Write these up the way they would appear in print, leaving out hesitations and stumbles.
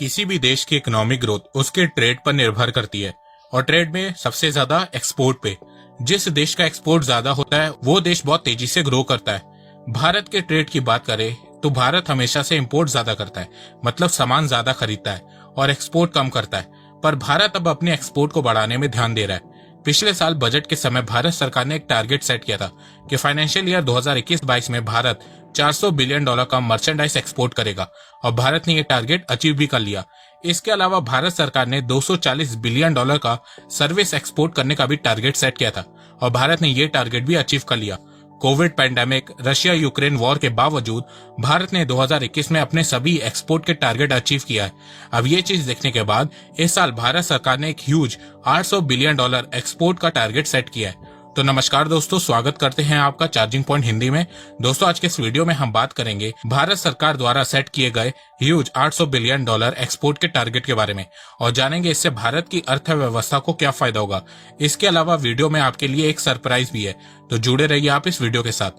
किसी भी देश की इकोनॉमिक ग्रोथ उसके ट्रेड पर निर्भर करती है और ट्रेड में सबसे ज्यादा एक्सपोर्ट पे। जिस देश का एक्सपोर्ट ज्यादा होता है वो देश बहुत तेजी से ग्रो करता है। भारत के ट्रेड की बात करें तो भारत हमेशा से इंपोर्ट ज्यादा करता है, मतलब सामान ज्यादा खरीदता है और एक्सपोर्ट कम करता है। पर भारत अब अपने एक्सपोर्ट को बढ़ाने में ध्यान दे रहा है। पिछले साल बजट के समय भारत सरकार ने एक टारगेट सेट किया था कि फाइनेंशियल ईयर 2021-22 में भारत $400 बिलियन का मर्चेंडाइज एक्सपोर्ट करेगा और भारत ने ये टारगेट अचीव भी कर लिया। इसके अलावा भारत सरकार ने $240 बिलियन का सर्विस एक्सपोर्ट करने का भी टारगेट सेट किया था और भारत ने ये टारगेट भी अचीव कर लिया। Covid pandemic, Russia Ukraine war के बावजूद भारत ने 2021 में अपने सभी एक्सपोर्ट के टारगेट अचीव किया है। अब ये चीज देखने के बाद इस साल भारत सरकार ने एक ह्यूज $800 बिलियन एक्सपोर्ट का टारगेट सेट किया है। तो नमस्कार दोस्तों, स्वागत करते हैं आपका चार्जिंग पॉइंट हिंदी में। दोस्तों, आज के इस वीडियो में हम बात करेंगे भारत सरकार द्वारा सेट किए गए ह्यूज $800 बिलियन एक्सपोर्ट के टारगेट के बारे में और जानेंगे इससे भारत की अर्थव्यवस्था को क्या फायदा होगा। इसके अलावा वीडियो में आपके लिए एक सरप्राइज भी है, तो जुड़े रहिए आप इस वीडियो के साथ।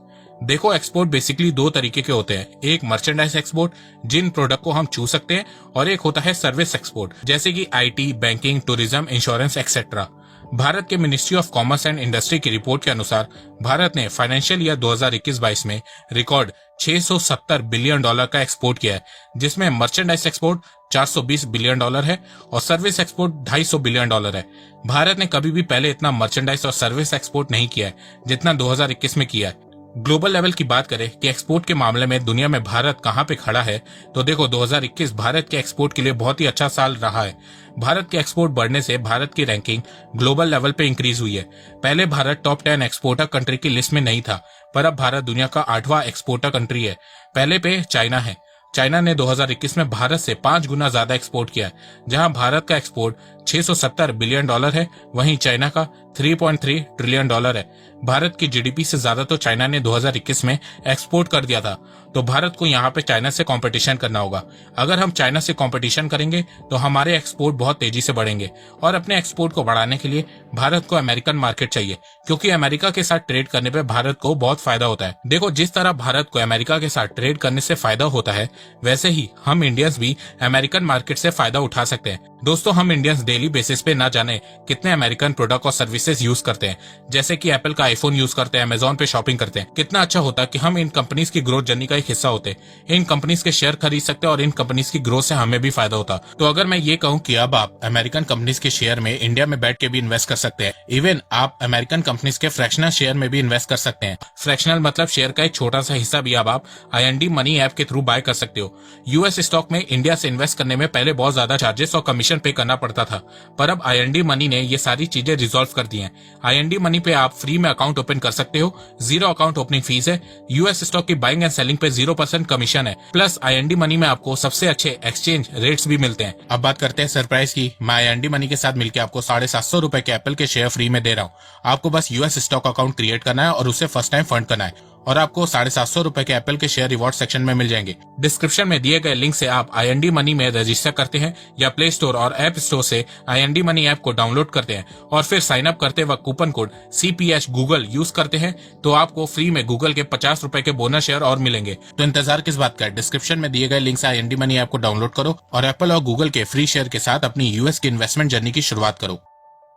देखो, एक्सपोर्ट बेसिकली दो तरीके के होते हैं। एक मर्चेंडाइज एक्सपोर्ट, जिन प्रोडक्ट को हम छू सकते हैं, और एक होता है सर्विस एक्सपोर्ट, जैसे कि IT, banking, tourism, insurance etcetera. भारत के ministry of commerce and industry की रिपोर्ट के अनुसार भारत ने फाइनेंशियल ईयर 2021-22 में रिकॉर्ड $670 बिलियन का एक्सपोर्ट किया है, जिसमें मर्चेंडाइज एक्सपोर्ट $420 बिलियन है और सर्विस एक्सपोर्ट $250 बिलियन है। भारत ने कभी भी पहले इतना मर्चेंडाइज और सर्विस एक्सपोर्ट नहीं किया है जितना 2021 में किया है। ग्लोबल लेवल की बात करें कि एक्सपोर्ट के मामले में दुनिया में भारत कहां पे खड़ा है, तो देखो 2021 भारत के एक्सपोर्ट के लिए बहुत ही अच्छा साल रहा है। भारत के एक्सपोर्ट बढ़ने से भारत की रैंकिंग ग्लोबल लेवल पे इंक्रीज हुई है। पहले भारत टॉप 10 एक्सपोर्टर कंट्री की लिस्ट में नहीं था, पर अब भारत दुनिया का 8वां एक्सपोर्टर कंट्री है। पहले पे चाइना है। चाइना ने 2021 में भारत से 5 गुना ज्यादा एक्सपोर्ट किया है। जहां भारत का एक्सपोर्ट $670 बिलियन है, वहीं चाइना का $3.3 ट्रिलियन है। भारत की जीडीपी से ज्यादा तो चाइना ने 2021 में एक्सपोर्ट कर दिया था, तो भारत को यहाँ पे चाइना से कंपटीशन करना होगा। अगर हम चाइना से कंपटीशन करेंगे तो हमारे एक्सपोर्ट बहुत तेजी से बढ़ेंगे और अपने एक्सपोर्ट को बढ़ाने के लिए भारत को अमेरिकन मार्केट चाहिए, क्योंकि अमेरिका के साथ ट्रेड करने पे भारत को बहुत फायदा होता है। देखो, जिस तरह भारत को अमेरिका के साथ ट्रेड करने से फायदा होता है, वैसे ही हम इंडियंस भी अमेरिकन मार्केट से फायदा उठा सकते हैं। दोस्तों, हम इंडियंस डेली बेसिस पे ना जाने कितने अमेरिकन प्रोडक्ट और सर्विसेज यूज करते हैं, जैसे कि एप्पल का आईफोन यूज करते हैं, अमेजोन पे शॉपिंग करते हैं। कितना अच्छा होता कि हम इन कंपनीज की ग्रोथ जर्नी का एक हिस्सा होते, इन कंपनीज के शेयर खरीद सकते और इन कंपनीज की ग्रोथ से हमें भी फायदा होता। तो अगर मैं ये कहूँ कि अब आप अमेरिकन कंपनीज के शेयर में इंडिया में बैठ के भी इन्वेस्ट कर सकते हैं। इवन आप अमेरिकन कंपनीज के फ्रैक्शनल शेयर में भी इन्वेस्ट कर सकते हैं। फ्रैक्शनल मतलब शेयर का एक छोटा सा हिस्सा भी अब आप IND मनी ऐप के थ्रू बाय कर सकते हो। यूएस स्टॉक में इंडिया से इन्वेस्ट करने में पहले बहुत ज्यादा चार्जेस और कमीशन पे करना पड़ता था, पर अब IND मनी ने ये सारी चीजें रिजॉल्व कर दी हैं। IND मनी पे आप फ्री में अकाउंट ओपन कर सकते हो, 0 अकाउंट ओपनिंग फीस है। यूएस स्टॉक की बाइंग एंड सेलिंग पे 0% कमीशन है, प्लस IND मनी में आपको सबसे अच्छे एक्सचेंज रेट्स भी मिलते हैं। अब बात करते हैं सरप्राइज की। मैं IND मनी के साथ मिलकर आपको ₹750 के एप्पल के शेयर फ्री में दे रहा हूँ। आपको बस यूएस स्टॉक अकाउंट क्रिएट करना है और उसे फर्स्ट टाइम फंड करना है और आपको ₹750 के एप्पल के शेयर रिवॉर्ड सेक्शन में मिल जाएंगे। डिस्क्रिप्शन में दिए गए लिंक से आप IND मनी में रजिस्टर करते हैं या प्ले स्टोर और ऐप स्टोर से IND मनी ऐप को डाउनलोड करते हैं और फिर साइन अप करते वक्त coupon code CPH Google use करते हैं, तो आपको फ्री में गूगल के ₹50 के बोनस शेयर और मिलेंगे। तो इंतजार किस बात का है, डिस्क्रिप्शन में दिए गए लिंक से IND मनी ऐप को डाउनलोड करो और एप्पल और गूगल के फ्री शेयर के साथ अपनी यूएस की इन्वेस्टमेंट जर्नी की शुरुआत करो।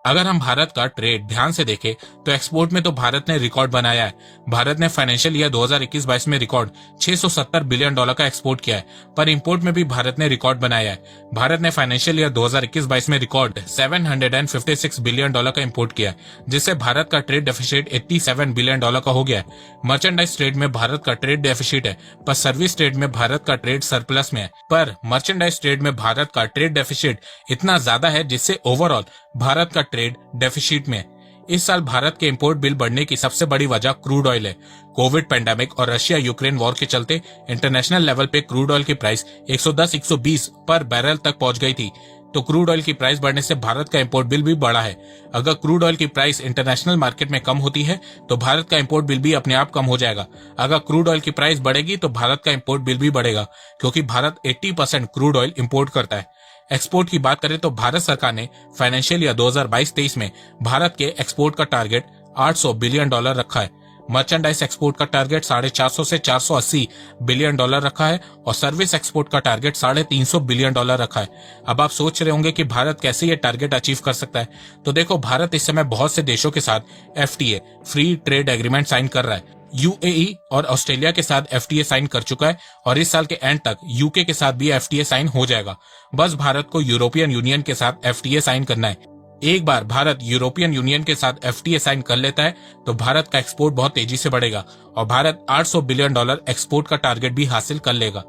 अगर हम भारत का ट्रेड ध्यान से देखें तो एक्सपोर्ट में तो भारत ने रिकॉर्ड बनाया है। भारत ने फाइनेंशियल ईयर 2021-22 में रिकॉर्ड $670 बिलियन का एक्सपोर्ट किया है, पर इंपोर्ट में भी भारत ने रिकॉर्ड बनाया है। भारत ने फाइनेंशियल ईयर 2021-22 में रिकॉर्ड $756 बिलियन का इंपोर्ट किया है, जिससे भारत का ट्रेड डेफिसिट $87 बिलियन का हो गया है। मर्चेंडाइज ट्रेड में भारत का ट्रेड डेफिसिट है, पर सर्विस ट्रेड में भारत का ट्रेड सरप्लस में है। पर मर्चेंडाइज ट्रेड में भारत का ट्रेड डेफिसिट इतना ज्यादा है जिससे ओवरऑल भारत का ट्रेड डेफिसिट में। इस साल भारत के इंपोर्ट बिल बढ़ने की सबसे बड़ी वजह क्रूड ऑयल है। कोविड पैंडेमिक और रशिया यूक्रेन वॉर के चलते इंटरनेशनल लेवल पे क्रूड ऑयल की प्राइस 110-120 पर बैरल तक पहुंच गई थी, तो क्रूड ऑयल की प्राइस बढ़ने से भारत का इंपोर्ट बिल भी बढ़ा है। अगर क्रूड ऑयल की प्राइस इंटरनेशनल मार्केट में कम होती है तो भारत का इंपोर्ट बिल भी अपने आप कम हो जाएगा। अगर क्रूड ऑयल की प्राइस बढ़ेगी तो भारत का इंपोर्ट बिल भी बढ़ेगा, क्योंकि भारत 80% क्रूड ऑयल इंपोर्ट करता है। एक्सपोर्ट की बात करें तो भारत सरकार ने फाइनेंशियल ईयर 2022-23 में भारत के एक्सपोर्ट का टारगेट $800 बिलियन रखा है। मर्चेंडाइज एक्सपोर्ट का टारगेट 450 से 480 बिलियन डॉलर रखा है और सर्विस एक्सपोर्ट का टारगेट 350 बिलियन डॉलर रखा है। अब आप सोच रहे होंगे कि भारत कैसे ये टारगेट अचीव कर सकता है। तो देखो, भारत इस समय बहुत से देशों के साथ FTA free trade agreement sign कर रहा है। UAE और ऑस्ट्रेलिया के साथ FTA साइन कर चुका है और इस साल के एंड तक UK के साथ भी FTA साइन हो जाएगा। बस भारत को यूरोपियन यूनियन के साथ FTA साइन करना है। एक बार भारत यूरोपियन यूनियन के साथ FTA साइन कर लेता है तो भारत का एक्सपोर्ट बहुत तेजी से बढ़ेगा और भारत 800 बिलियन डॉलर एक्सपोर्ट का टारगेट भी हासिल कर लेगा।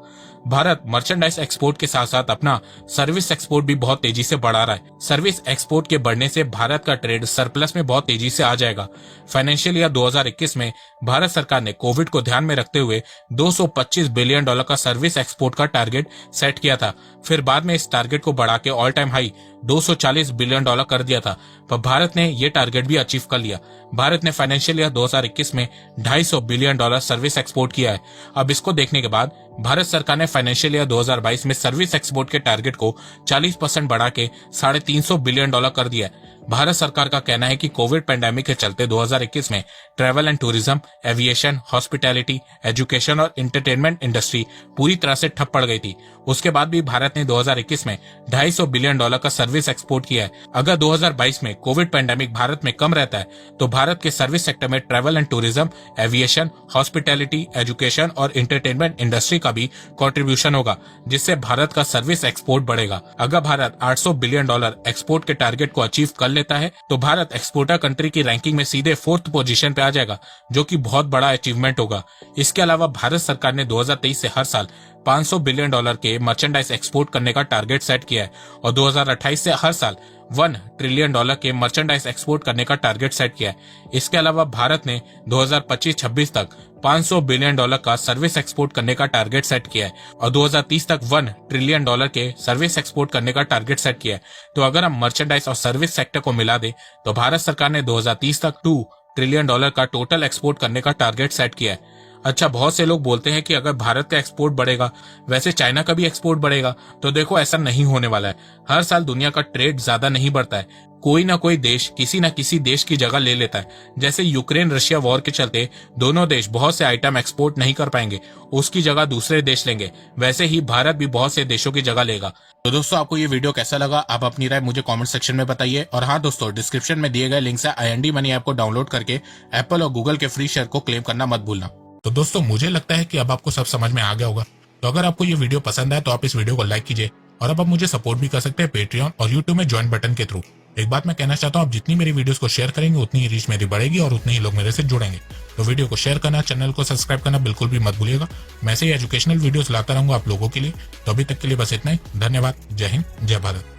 भारत मर्चेंडाइज एक्सपोर्ट के साथ साथ अपना सर्विस एक्सपोर्ट भी बहुत तेजी से बढ़ा रहा है। सर्विस एक्सपोर्ट के बढ़ने से भारत का ट्रेड सरप्लस में बहुत तेजी से आ जाएगा। फाइनेंशियल ईयर 2021 में भारत सरकार ने कोविड को ध्यान में रखते हुए 225 बिलियन डॉलर का सर्विस एक्सपोर्ट का टारगेट सेट किया था। फिर बाद में इस टारगेट को बढ़ा के all time high 240 billion dollar कर दिया था, पर भारत ने ये टारगेट भी अचीव कर लिया। भारत ने फाइनेंशियल ईयर 2021 में 250 बिलियन डॉलर सर्विस एक्सपोर्ट किया है। अब इसको देखने के बाद भारत सरकार ने फाइनेंशियल ईयर 2022 में सर्विस एक्सपोर्ट के टारगेट को 40% बढ़ा के 350 बिलियन डॉलर कर दिया है। भारत सरकार का कहना है कि कोविड पैंडेमिक के चलते 2021 में travel and tourism, aviation, hospitality, education और एंटरटेनमेंट इंडस्ट्री पूरी तरह से ठप पड़ गई थी। उसके बाद भी भारत ने 2021 में 250 बिलियन डॉलर का सर्विस एक्सपोर्ट किया है। अगर 2022 में कोविड पैंडेमिक भारत में कम रहता है तो भारत के सर्विस सेक्टर में travel and tourism, aviation, hospitality, education और एंटरटेनमेंट इंडस्ट्री का भी कंट्रीब्यूशन होगा, जिससे भारत का सर्विस एक्सपोर्ट बढ़ेगा। अगर भारत 800 बिलियन डॉलर एक्सपोर्ट के टारगेट को अचीव कर लेता है तो भारत एक्सपोर्टर कंट्री की रैंकिंग में सीधे 4th पोजीशन पे आ जाएगा, जो कि बहुत बड़ा अचीवमेंट होगा। इसके अलावा भारत सरकार ने 2023 से हर साल 500 बिलियन डॉलर के मर्चेंडाइज एक्सपोर्ट करने का टारगेट सेट किया है और 2028 से हर साल 1 ट्रिलियन डॉलर के मर्चेंडाइज एक्सपोर्ट करने का टारगेट सेट किया है। इसके अलावा भारत ने 2025-26 तक 500 बिलियन डॉलर का सर्विस एक्सपोर्ट करने का टारगेट सेट किया है और 2030 तक 1 ट्रिलियन डॉलर के सर्विस एक्सपोर्ट करने का टारगेट सेट किया है। तो अगर हम मर्चेंडाइज और सर्विस सेक्टर को मिला दे तो भारत सरकार ने 2030 तक 2 ट्रिलियन डॉलर का टोटल एक्सपोर्ट करने का टारगेट सेट किया है। अच्छा, बहुत से लोग बोलते हैं कि अगर भारत का एक्सपोर्ट बढ़ेगा वैसे चाइना का भी एक्सपोर्ट बढ़ेगा, तो देखो ऐसा नहीं होने वाला है। हर साल दुनिया का ट्रेड ज्यादा नहीं बढ़ता है, कोई ना कोई देश किसी न किसी देश की जगह ले लेता है। जैसे यूक्रेन रशिया वॉर के चलते दोनों देश बहुत से आइटम एक्सपोर्ट नहीं कर पाएंगे, उसकी जगह दूसरे देश लेंगे, वैसे ही भारत भी बहुत से देशों की जगह लेगा। तो दोस्तों, आपको ये वीडियो कैसा लगा, आप अपनी राय मुझे कमेंट सेक्शन में बताइए। और हाँ दोस्तों, डिस्क्रिप्शन में दिए गए लिंक से IND मनी ऐप को डाउनलोड करके एप्पल और गूगल के फ्री शेयर को क्लेम करना मत भूलना। तो दोस्तों, मुझे लगता है कि अब आपको सब समझ में आ गया होगा। तो अगर आपको ये वीडियो पसंद आए तो आप इस वीडियो को लाइक कीजिए और अब आप मुझे सपोर्ट भी कर सकते हैं पेट्रियन और यूट्यूब में ज्वाइन बटन के थ्रू। एक बात मैं कहना चाहता हूँ, आप जितनी मेरी वीडियोस को शेयर करेंगे उतनी ही रीच मेरी बढ़ेगी और उतने ही लोग मेरे से जुड़ेंगे। तो वीडियो को शेयर करना, चैनल को सब्सक्राइब करना बिल्कुल भी मत भूलिएगा। मैं ऐसे ही एजुकेशनल वीडियोस लाता रहूंगा आप लोगों के लिए। तो अभी तक के लिए बस इतना ही। धन्यवाद। जय हिंद, जय भारत।